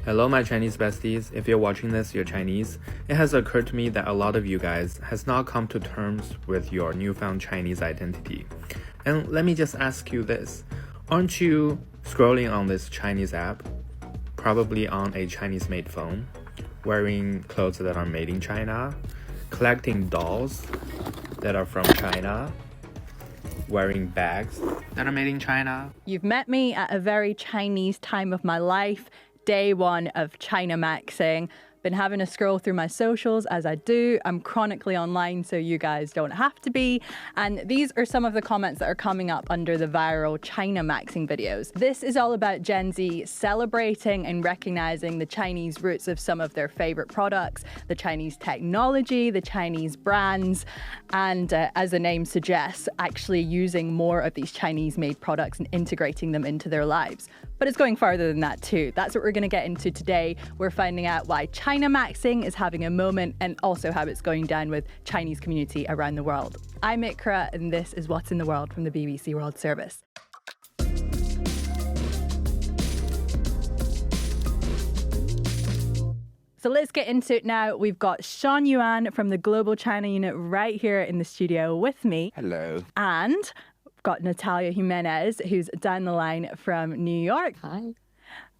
Hello, my Chinese besties. If you're watching this, you're Chinese. It has occurred to me that a lot of you guys has not come to terms with your newfound Chinese identity. And let me just ask you this. Aren't you scrolling on this Chinese app, probably on a Chinese-made phone, wearing clothes that are made in China, collecting dolls that are from China, wearing bags that are made in China? You've met me at a very Chinese time of my life. Day one of China maxing. Been having a scroll through my socials as I do. I'm chronically online, so you guys don't have to be. And these are some of the comments that are coming up under the viral China maxing videos. This is all about Gen Z celebrating and recognizing the Chinese roots of some of their favorite products, the Chinese technology, the Chinese brands, and as the name suggests, actually using more of these Chinese-made products and integrating them into their lives. But it's going farther than that too. That's what we're going to get into today. We're finding out why China maxing is having a moment and also how it's going down with Chinese community around the world. I'm Ikra and this is What's in the World from the BBC World Service. So let's get into it now. We've got Sean Yuan from the Global China Unit right here in the studio with me. Hello. And got Natalia Jimenez, who's down the line from New York. Hi.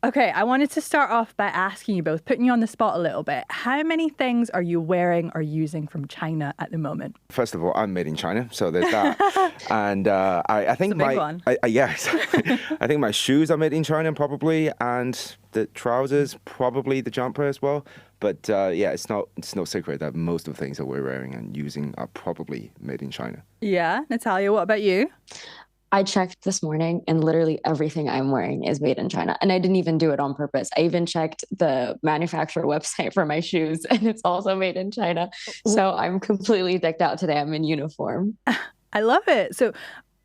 Okay, I wanted to start off by asking you both, putting you on the spot a little bit. How many things are you wearing or using from China at the moment? First of all, I'm made in China, so there's that. And I think it's a big one. Yes, I think my shoes are made in China probably, and the trousers, probably the jumper as well. But yeah, it's no secret that most of the things that we're wearing and using are probably made in China. Yeah, Natalia, what about you? I checked this morning and literally everything I'm wearing is made in China. And I didn't even do it on purpose. I even checked the manufacturer website for my shoes and it's also made in China. So I'm completely decked out today. I'm in uniform. I love it. So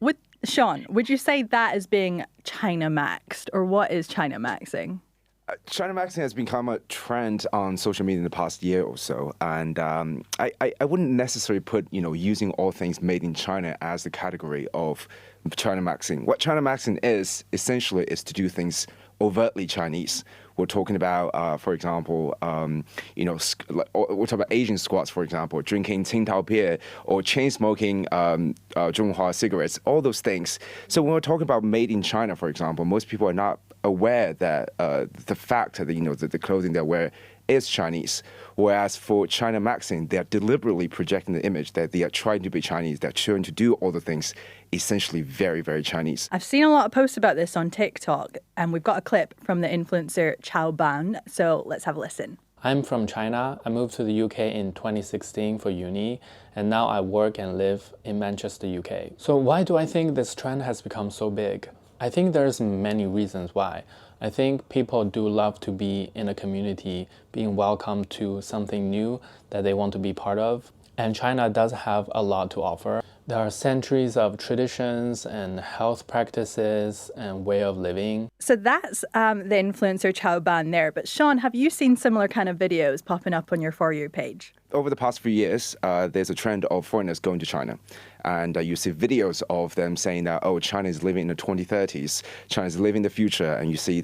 with Sean, would you say that is being China maxed or what is China maxing? China maxing has become a trend on social media in the past year or so, and I wouldn't necessarily put using all things made in China as the category of China maxing. What China maxing is essentially is to do things overtly Chinese. We're talking about, for example, we're talking about Asian squats, for example, drinking Tsingtao beer or chain smoking Zhonghua cigarettes, all those things. So when we're talking about made in China, for example, most people are not aware that the fact that the clothing they wear is Chinese, whereas for China maxing, they are deliberately projecting the image that they are trying to be Chinese, they're trying to do all the things essentially very, very Chinese. I've seen a lot of posts about this on TikTok, and we've got a clip from the influencer Chao Ban, so let's have a listen. I'm from China. I moved to the UK in 2016 for uni, and now I work and live in Manchester, UK. So why do I think this trend has become so big? I think there's many reasons why. I think people do love to be in a community, being welcomed to something new that they want to be part of. And China does have a lot to offer. There are centuries of traditions and health practices and way of living. So that's the influencer Chao Ban there. But Sean, have you seen similar kind of videos popping up on your For You page? Over the past few years, there's a trend of foreigners going to China. And you see videos of them saying that, oh, China is living in the 2030s, China is living the future, and you see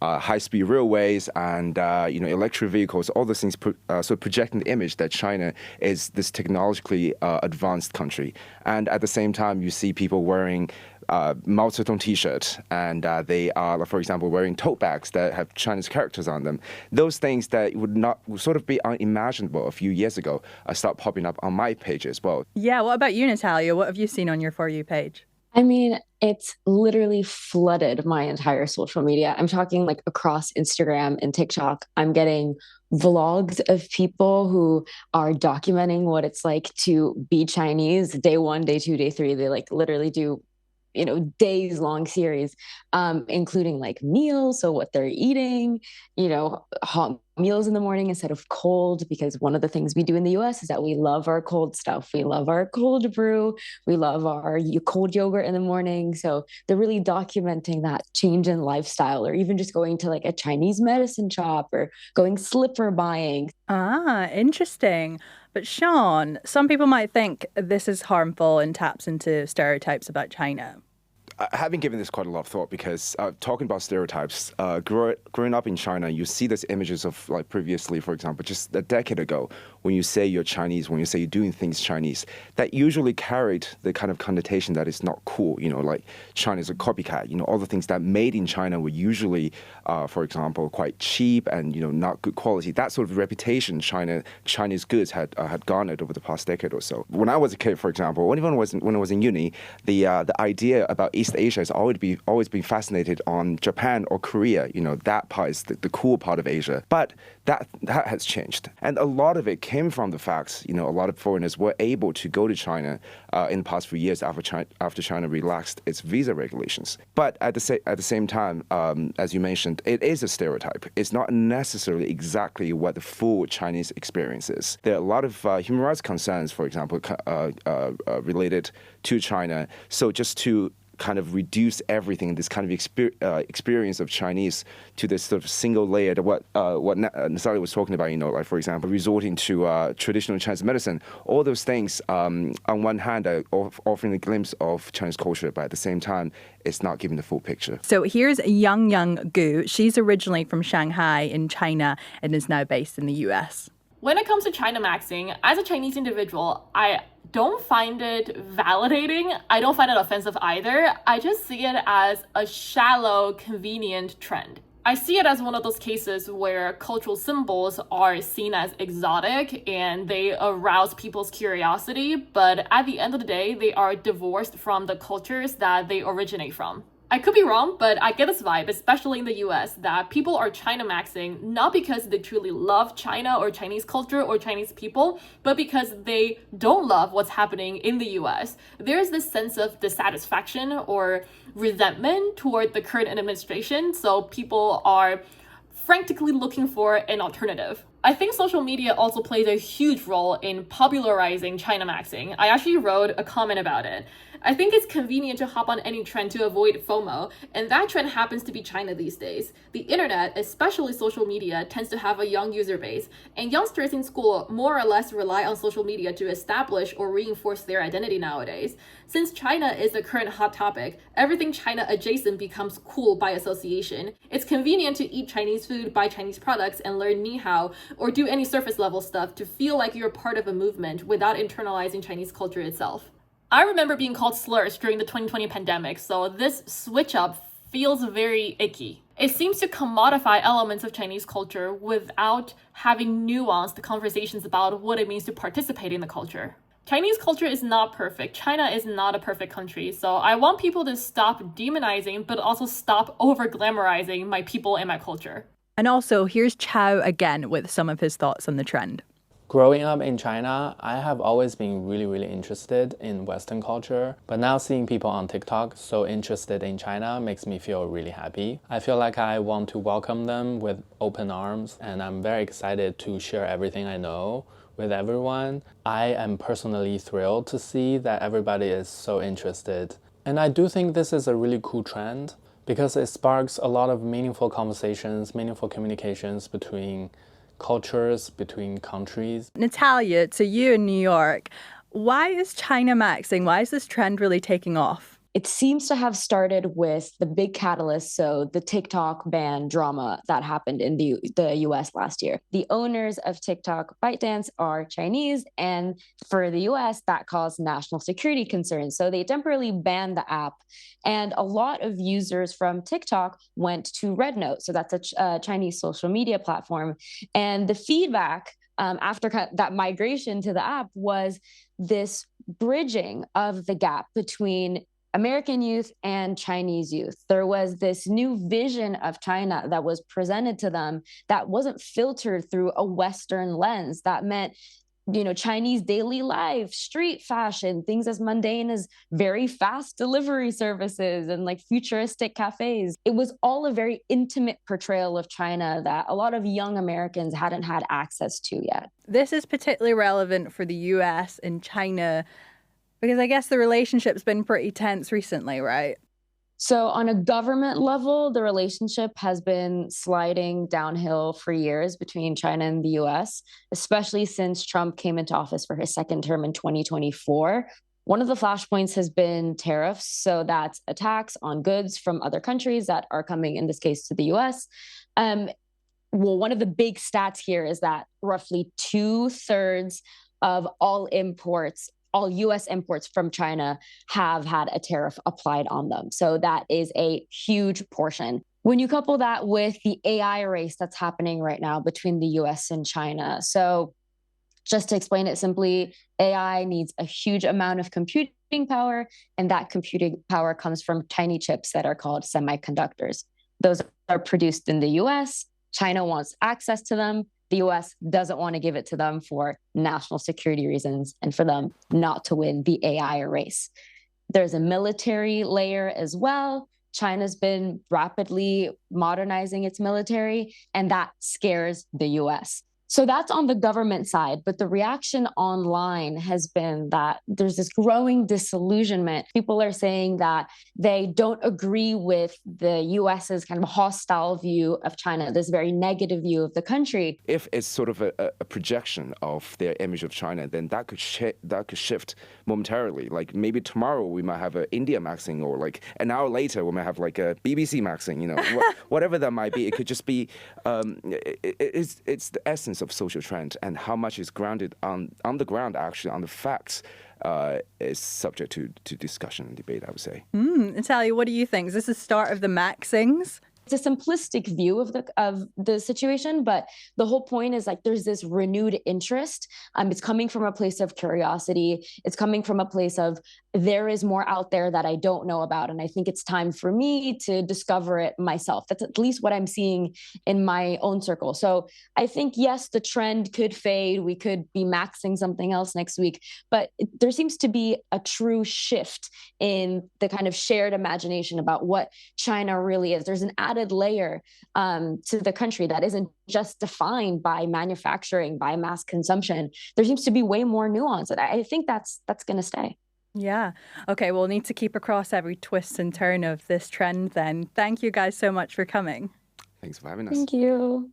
high-speed railways and electric vehicles, all those things sort of projecting the image that China is this technologically advanced country. And at the same time, you see people wearing Mao Zedong t-shirt, and they are, for example, wearing tote bags that have Chinese characters on them. Those things that would sort of be unimaginable a few years ago start popping up on my page as well. Yeah, what about you, Natalia? What have you seen on your For You page? I mean, it's literally flooded my entire social media. I'm talking like across Instagram and TikTok. I'm getting vlogs of people who are documenting what it's like to be Chinese, day 1, day 2, day 3. They like literally do days long series, including like meals. So what they're eating, hot meals in the morning instead of cold, because one of the things we do in the US is that we love our cold stuff. We love our cold brew. We love our cold yogurt in the morning. So they're really documenting that change in lifestyle, or even just going to like a Chinese medicine shop or going slipper buying. Ah, interesting. But Sean, some people might think this is harmful and taps into stereotypes about China. I haven't given this quite a lot of thought because talking about stereotypes, growing up in China, you see these images of like previously, for example, just a decade ago, when you say you're Chinese, when you say you're doing things Chinese, that usually carried the kind of connotation that is not cool, like China's a copycat, all the things that made in China were usually, for example, quite cheap and, not good quality. That sort of reputation Chinese goods had garnered over the past decade or so. When I was a kid, for example, when I was in uni, the idea about East Asia has always been fascinated on Japan or Korea. That part is the cool part of Asia. But that has changed. And a lot of it came from the fact, a lot of foreigners were able to go to China in the past few years after China relaxed its visa regulations. But at the same time, as you mentioned, it is a stereotype. It's not necessarily exactly what the full Chinese experience is. There are a lot of human rights concerns, for example, related to China. So just to kind of reduce everything, this kind of experience of Chinese to this sort of single layer, what Natalie was talking about, like, for example, resorting to traditional Chinese medicine, all those things, on one hand, are offering a glimpse of Chinese culture, but at the same time, it's not giving the full picture. So here's Yang Gu. She's originally from Shanghai in China and is now based in the US. When it comes to China maxing, as a Chinese individual, I don't find it validating. I don't find it offensive either. I just see it as a shallow, convenient trend. I see it as one of those cases where cultural symbols are seen as exotic and they arouse people's curiosity, but at the end of the day, they are divorced from the cultures that they originate from. I could be wrong, but I get this vibe, especially in the US, that people are China maxing not because they truly love China or Chinese culture or Chinese people, but because they don't love what's happening in the US. There's this sense of dissatisfaction or resentment toward the current administration, so people are frantically looking for an alternative. I think social media also plays a huge role in popularizing China maxing. I actually wrote a comment about it. I think it's convenient to hop on any trend to avoid FOMO, and that trend happens to be China these days. The internet, especially social media, tends to have a young user base, and youngsters in school more or less rely on social media to establish or reinforce their identity nowadays. Since China is the current hot topic, everything China adjacent becomes cool by association. It's convenient to eat Chinese food, buy Chinese products, and learn ni hao, or do any surface level stuff to feel like you're part of a movement without internalizing Chinese culture itself. I remember being called slurs during the 2020 pandemic, so this switch up feels very icky. It seems to commodify elements of Chinese culture without having nuanced conversations about what it means to participate in the culture. Chinese culture is not perfect. China is not a perfect country, so I want people to stop demonizing, but also stop over-glamorizing my people and my culture. And also, here's Chao again with some of his thoughts on the trend. Growing up in China, I have always been really, really interested in Western culture. But now seeing people on TikTok so interested in China makes me feel really happy. I feel like I want to welcome them with open arms, and I'm very excited to share everything I know with everyone. I am personally thrilled to see that everybody is so interested. And I do think this is a really cool trend because it sparks a lot of meaningful conversations, meaningful communications between cultures, between countries. Natalia, to you in New York, why is China maxing? Why is this trend really taking off? It seems to have started with the big catalyst, so the TikTok ban drama that happened in the US last year. The owners of TikTok, ByteDance, are Chinese, and for the US, that caused national security concerns. So they temporarily banned the app, and a lot of users from TikTok went to RedNote. So that's a Chinese social media platform. And the feedback after that migration to the app was this bridging of the gap between American youth and Chinese youth. There was this new vision of China that was presented to them that wasn't filtered through a Western lens. That meant, Chinese daily life, street fashion, things as mundane as very fast delivery services and like futuristic cafes. It was all a very intimate portrayal of China that a lot of young Americans hadn't had access to yet. This is particularly relevant for the US and China, because I guess the relationship's been pretty tense recently, right? So on a government level, the relationship has been sliding downhill for years between China and the US, especially since Trump came into office for his second term in 2024. One of the flashpoints has been tariffs. So that's attacks on goods from other countries that are coming, in this case, to the US. Well, one of the big stats here is that roughly 2/3 of all imports, all US imports from China, have had a tariff applied on them. So that is a huge portion. When you couple that with the AI race that's happening right now between the US and China. So just to explain it simply, AI needs a huge amount of computing power, and that computing power comes from tiny chips that are called semiconductors. Those are produced in the US. China wants access to them. The US doesn't want to give it to them for national security reasons and for them not to win the AI race. There's a military layer as well. China's been rapidly modernizing its military, and that scares the US. So that's on the government side, but the reaction online has been that there's this growing disillusionment. People are saying that they don't agree with the US's kind of hostile view of China, this very negative view of the country. If it's sort of a projection of their image of China, then that could shift momentarily. Like maybe tomorrow we might have an India maxing, or like an hour later we might have like a BBC maxing. You know, whatever that might be. It could just be. It's the essence of social trend, and how much is grounded on the ground, actually on the facts, is subject to discussion and debate, I would say. Natalia, what do you think? Is this the start of the maxings? It's a simplistic view of the situation, but the whole point is like there's this renewed interest. It's coming from a place of curiosity. It's coming from a place of there is more out there that I don't know about, and I think it's time for me to discover it myself. That's at least what I'm seeing in my own circle. So I think, yes, the trend could fade. We could be maxing something else next week, but there seems to be a true shift in the kind of shared imagination about what China really is. There's an added layer to the country that isn't just defined by manufacturing, by mass consumption. There seems to be way more nuance, and I think that's going to stay. Yeah. Okay, we'll need to keep across every twist and turn of this trend then. Thank you guys so much for coming. Thanks for having us. Thank you.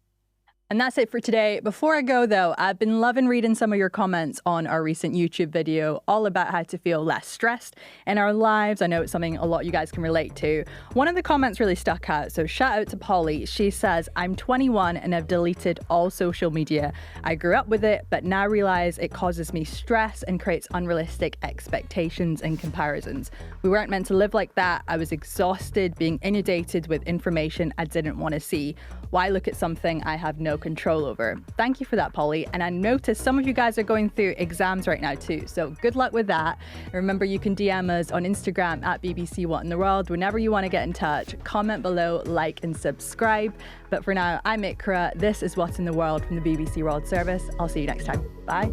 And that's it for today. Before I go, though, I've been loving reading some of your comments on our recent YouTube video all about how to feel less stressed in our lives. I know it's something a lot of you guys can relate to. One of the comments really stuck out, so shout out to Polly. She says, I'm 21 and I've deleted all social media. I grew up with it, but now realize it causes me stress and creates unrealistic expectations and comparisons. We weren't meant to live like that. I was exhausted being inundated with information I didn't want to see. Why look at something I have no control over? Thank you for that, Polly. And I noticed some of you guys are going through exams right now too, so good luck with that. Remember, you can DM us on Instagram at BBC What in the World whenever you want to get in touch. Comment below, like and subscribe. But for now, I'm Ikra. This is What's in the World from the BBC World Service. I'll see you next time. Bye.